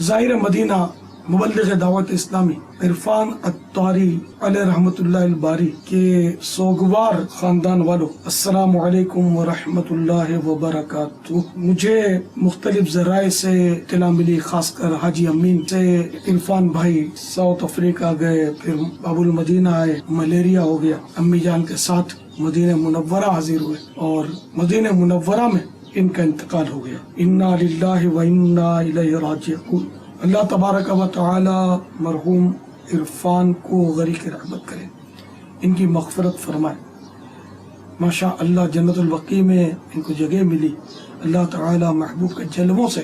ظاہر مدینہ مبلغ دعوت اسلامی عرفان اتاری علیہ رحمۃ اللہ الباری کے سوگوار خاندان والوں، السلام علیکم ورحمۃ اللہ وبرکاتہ۔ مجھے مختلف ذرائع سے اطلاع ملی، خاص کر حاجی امین سے عرفان بھائی ساؤتھ افریقہ گئے، پھر باب المدینہ آئے، ملیریا ہو گیا، امی جان کے ساتھ مدینہ منورہ حاضر ہوئے اور مدینہ منورہ میں ان کا انتقال ہو گیا۔ انا للہ و انا الیہ راجعون۔ اللہ تبارک و تعالی مرحوم عرفان کو غریق رحمت کرے، ان کی مغفرت فرمائے۔ ماشاء اللہ جنت البقیع میں ان کو جگہ ملی، اللہ تعالی محبوب کے جلووں سے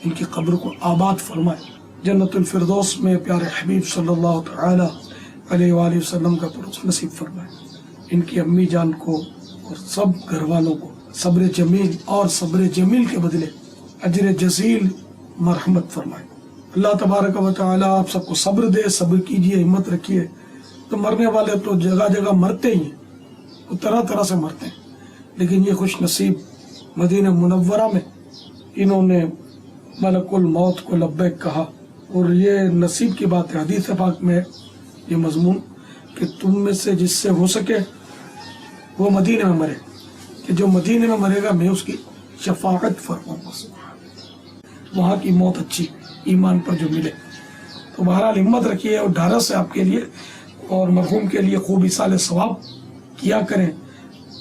ان کی قبر کو آباد فرمائے، جنت الفردوس میں پیارے حبیب صلی اللہ تعالی علیہ وآلہ وسلم کا پرس نصیب فرمائے۔ ان کی امی جان کو اور سب گھر والوں کو صبر جمیل اور صبر جمیل کے بدلے اجر جزیل مرحمت فرمائے۔ اللہ تبارک و تعالی آپ سب کو صبر دے، صبر کیجئے، ہمت رکھیے۔ تو مرنے والے تو جگہ جگہ مرتے ہی ہیں، وہ طرح طرح سے مرتے ہیں، لیکن یہ خوش نصیب مدینہ منورہ میں انہوں نے ملک الموت کو لبیک کہا، اور یہ نصیب کی بات ہے۔ حدیث پاک میں یہ مضمون کہ تم میں سے جس سے ہو سکے وہ مدینہ میں مرے، کہ جو مدینہ میں مرے گا میں اس کی شفاعت فرماؤں گا، وہاں کی موت اچھی ایمان پر جو ملے۔ تو بہرحال ہمت رکھیے اور ڈھارس ہے آپ کے لیے، اور مرحوم کے لیے خوب ایصال ثواب کیا کریں۔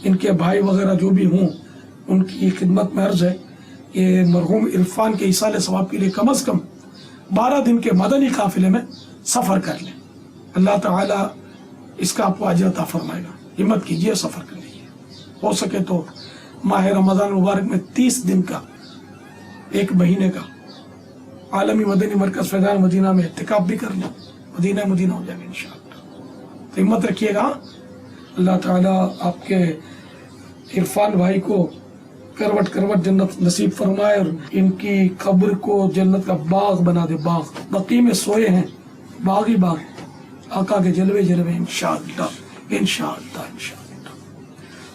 ان کے بھائی وغیرہ جو بھی ہوں ان کی خدمت میں عرض ہے کہ مرحوم عرفان کے ایصال ثواب کے لیے کم از کم 12 دن کے مدنی قافلے میں سفر کر لیں، اللہ تعالی اس کا آپ کو اجر عطا فرمائے گا۔ ہمت کیجیے، سفر کر لیجیے، ہو سکے تو ماہ رمضان مبارک میں 30 دن کا، ایک مہینے کا عالمی مدنی مرکز فیضان مدینہ میں اعتکاف بھی کر لیں، مدینہ مدینہ ہو جائے گا انشاءاللہ۔ تو ہمت رکھیے گا، اللہ تعالیٰ آپ کے عرفان بھائی کو کروٹ کروٹ جنت نصیب فرمائے، اور ان کی قبر کو جنت کا باغ بنا دے۔ باغ بقیع میں سوئے ہیں، باغ ہی باغ ہے، آقا کے جلوے جلوے انشاءاللہ انشاءاللہ انشاءاللہ۔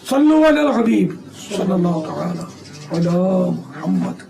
صلو علی الحبیب صلی اللہ تعالی علی محمد۔